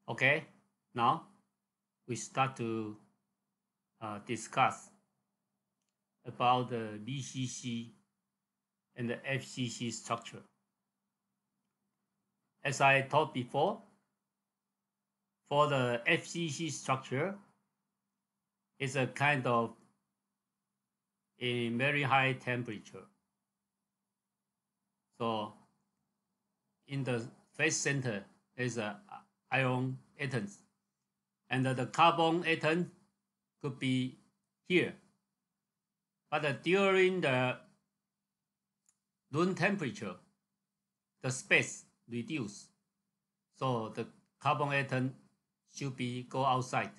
Okay, now we start to discuss about the BCC and the FCC structure. As I taught before, for the FCC structure, it's a kind of a very high temperature. So in the face center is a iron atoms, and the carbon atom could be here. But during the room temperature, the space reduce, so the carbon atom should be go outside,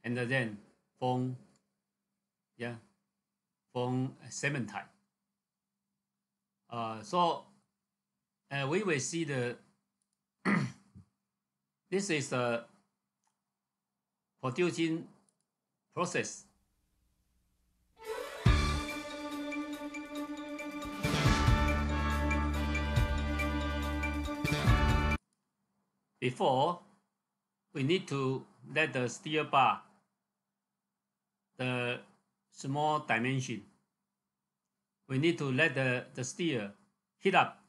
and then form cementite. We will see the this is the producing process. Before, we need to let the steel bar, the small dimension, we need to let the steel heat up,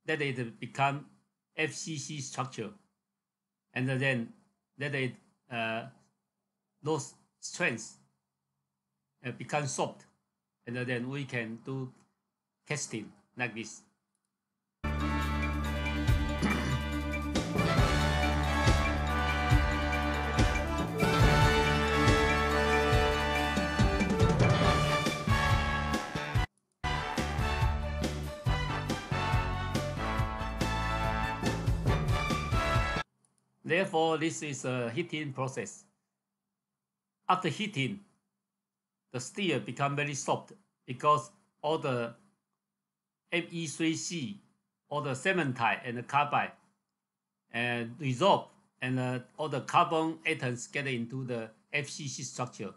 let it become FCC structure, and then let it lose strength, become soft, and then we can do casting like this. Therefore, this is a heating process. After heating, the steel become very soft because all the Fe3C, all the cementite and the carbide resolve, and all the carbon atoms get into the FCC structure.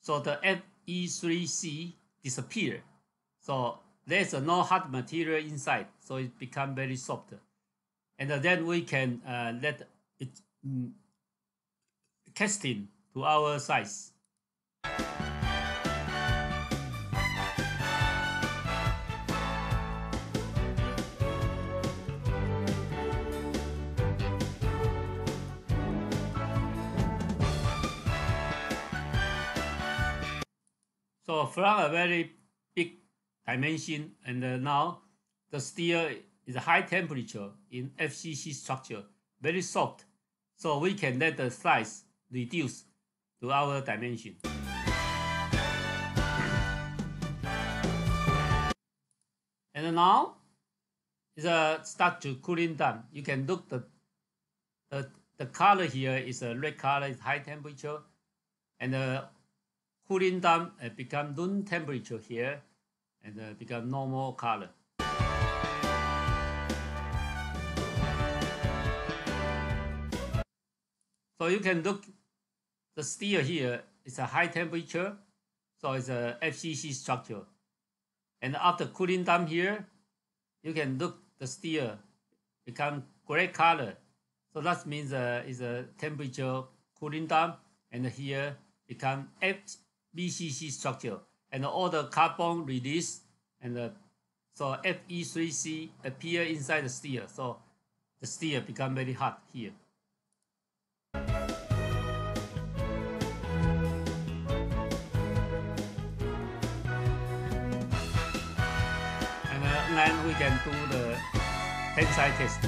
So the Fe3C disappear. So there's no hard material inside, so it become very soft. And then we can let it casting to our size. So from a very big dimension, and now the steel is a high temperature in FCC structure, very soft, so we can let the size reduce to our dimension. And now it's start to cooling down. You can look the color here is a red color, is high temperature, and the cooling down become room temperature here, and become normal color. So you can look the steel here is a high temperature, so it's a FCC structure. And after cooling down here, you can look the steel become gray color. So that means it's a temperature cooling down, and here become BCC structure, and all the carbon release, and so Fe3C appear inside the steel. So the steel become very hot here. And then we can do the tensile test.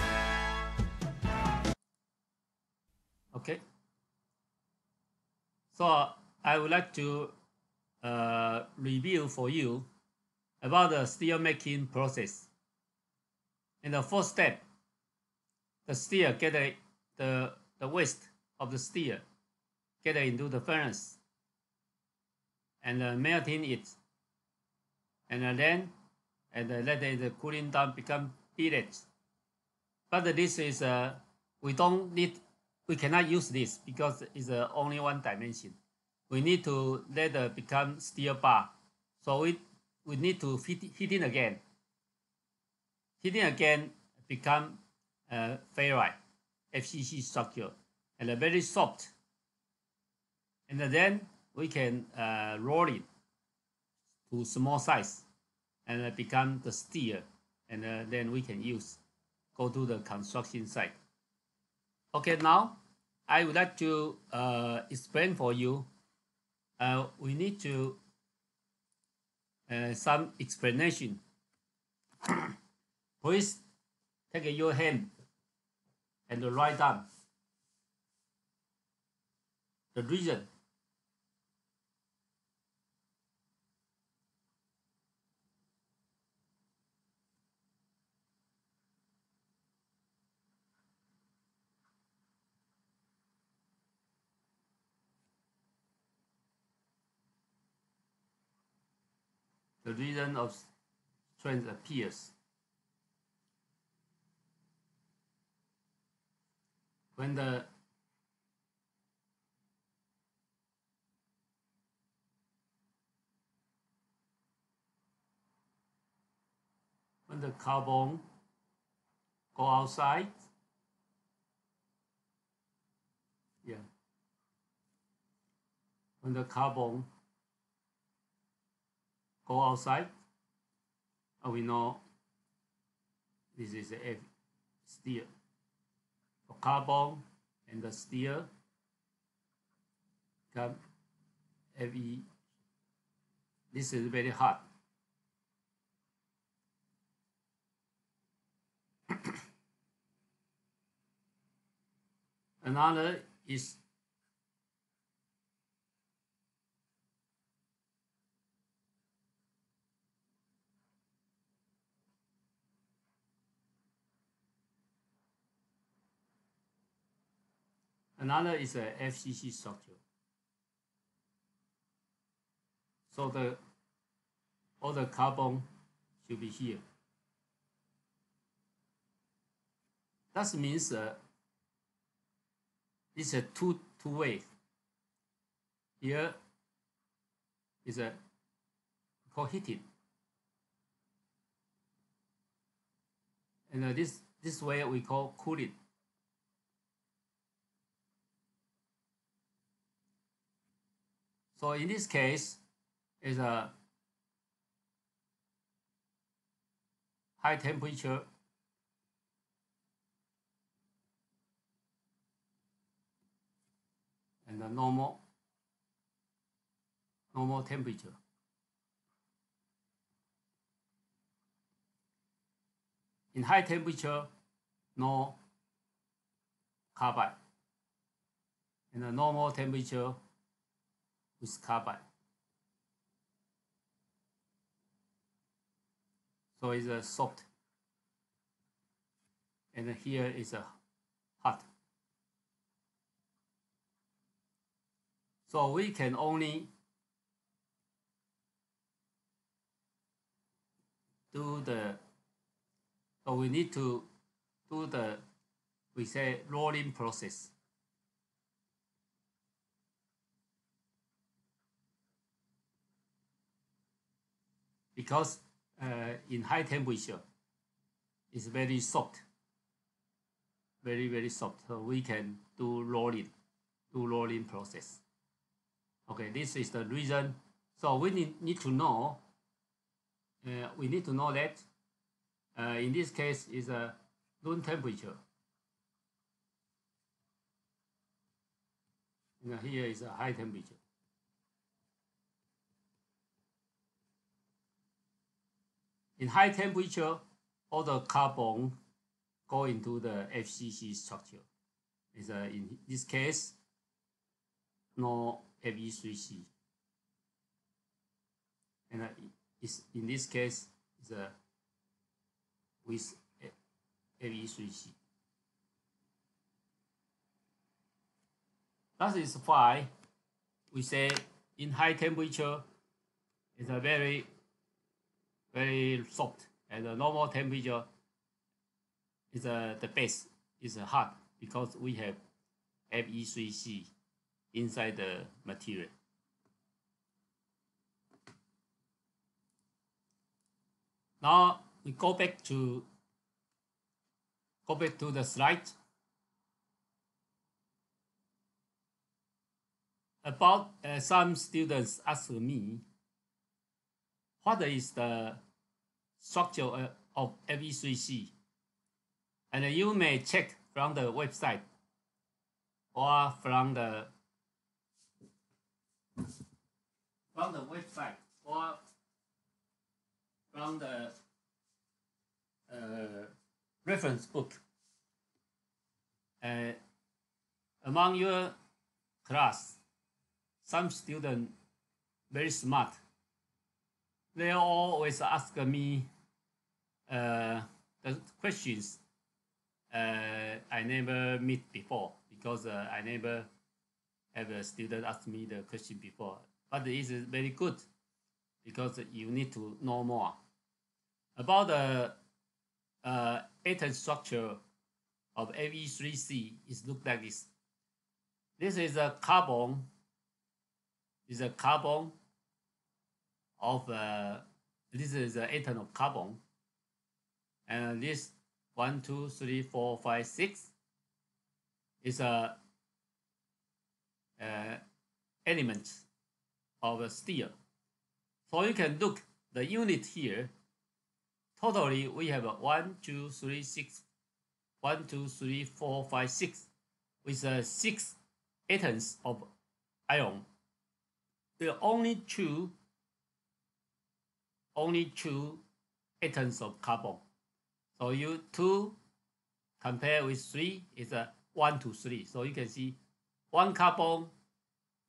Okay. So I would like to review for you about the steel making process. In the first step, the steel get the waste of the steel get into the furnace, and melting it, and then let the cooling down become pellets. But this is we cannot use this because it's only one dimension. We need to let it become steel bar. So we need to heating again. Heating again become ferrite FCC structure and very soft. And then we can roll it to small size and become the steel, and then we can go to the construction site. Okay, now I would like to explain for you. We need to some explanation. Please take your hand and write down the reason. The reason of strength appears when the carbon go outside. Yeah. When the carbon go outside, we know this is a steel. So carbon and the steel become Fe. This is very hot. Another is a FCC structure. So all the carbon should be here. That means it's a two-way. Here is a called heating, and this way we call cooling. So in this case, is a high temperature and the normal temperature. In high temperature, no carbide. In the normal temperature, with carbide. So it's a soft, and here is a hot. So we can only do so we need to do we say rolling process. Because in high temperature, it's very soft, very, very soft. So we can do rolling process. Okay, this is the reason. So we need to know. We need to know that in this case is a room temperature. Here is a high temperature. In high temperature, all the carbon go into the FCC structure. In this case, no Fe3C. And in this case, it's with Fe3C. That is why we say in high temperature, it's a very, very soft, and the normal temperature is the base is hot because we have Fe3C inside the material. Now we go back to go back to the slide. About some students ask me, what is the structure of FE3C? And you may check from the website or from the website or from the reference book. Among your class, some students very smart. They always ask me the questions I never meet before, because I never have a student ask me the question before. But it is very good because you need to know more about the atom structure of Fe3C. Is look like this. This is a carbon. Is a carbon of this is an atom of carbon, and this 1, 2, 3, 4, 5, 6 is a element of a steel. So you can look the unit here. Totally, we have 1, 2, 3, 6, 1, 2, 3, 4, 5, 6, with 6 atoms of iron. There are only two atoms of carbon. So you 2 compare with 3 is a 1 to 3. So you can see 1 carbon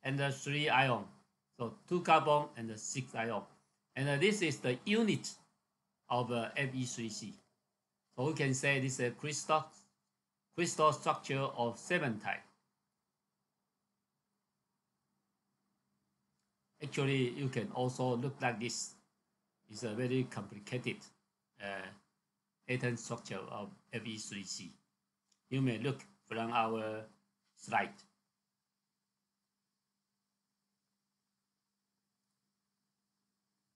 and 3 iron. So 2 carbon and 6 iron. And this is the unit of Fe3C. So we can say this is a crystal structure of 7 type. Actually, you can also look like this. It's a very complicated atom structure of Fe3C. You may look from our slide.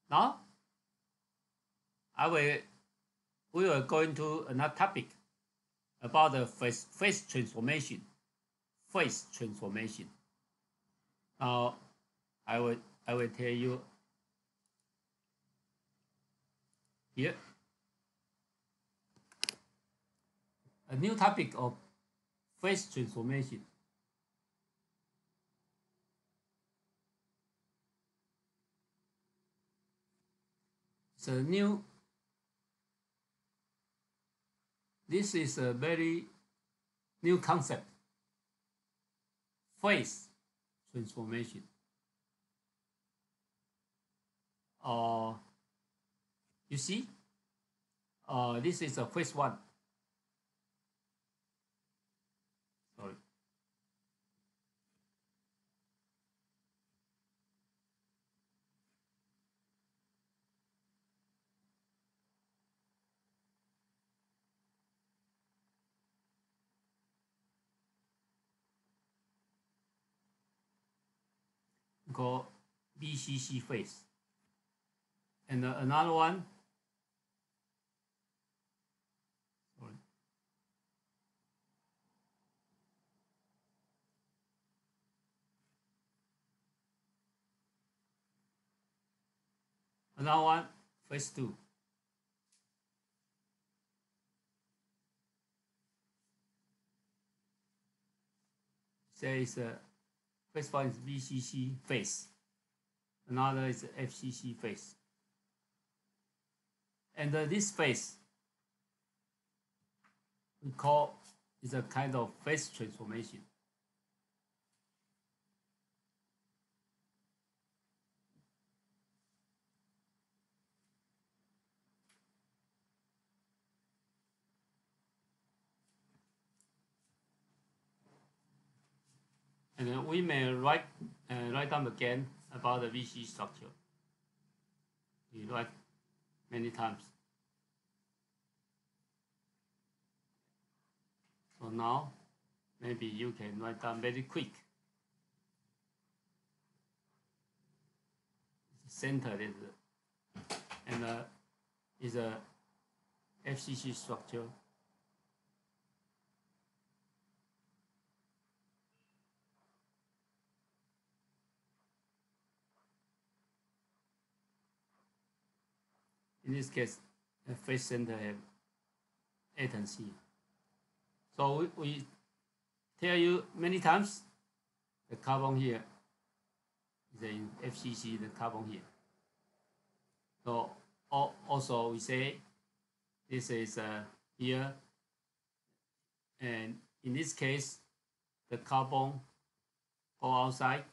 Now, we will go into another topic about the phase transformation. Phase transformation. Now, I will tell you here a new topic of phase transformation. It's a new. This is a very new concept. Phase transformation. You see, this is a phase 1. Sorry. Called BCC phase. And another one, sorry. Another one, phase 2. Says phase 1 is BCC phase. Another is FCC phase. And this phase we call is a kind of phase transformation. And we may write down again about the VC structure. We write many times. So now, maybe you can write down very quick. Center is a FCC structure. in this case, the face center have atom C. So we tell you many times the carbon here is in FCC, the carbon here. So also we say this is here, and in this case, the carbon go outside.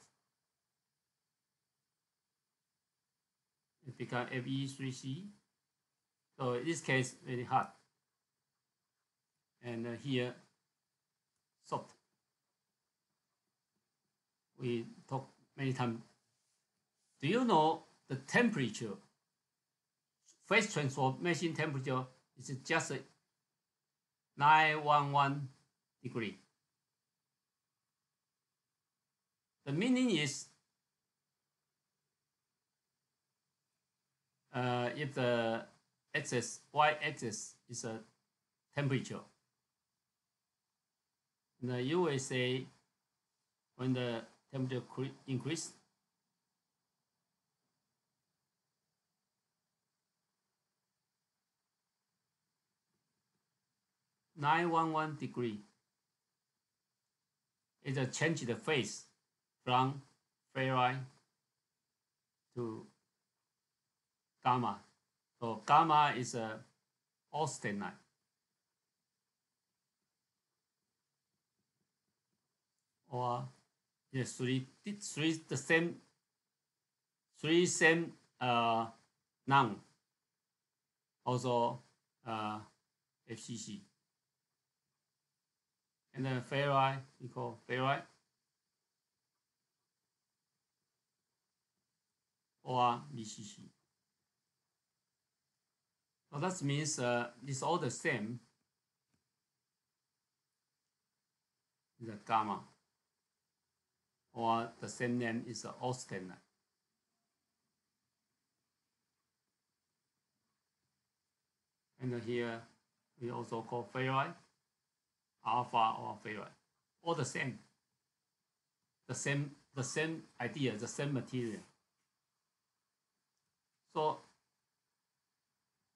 It becomes Fe3C. So in this case, very hot. And here, soft. We talk many times. Do you know the temperature? Phase transformation temperature is just 911 degree. The meaning is if the y-axis is a temperature, and you will say when the temperature increase, (911 degree) is a change the phase from ferrite to gamma. So gamma is a austenite. Or yes, three the same, three same noun. Also FCC. And then ferrite, we call ferrite. Or BCC. So that means it's all the same. The gamma, or the same name is austenite. And here we also call ferrite, alpha or ferrite. All the same. The same idea, the same material. So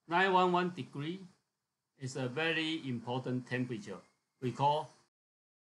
911 degree is a very important temperature. We call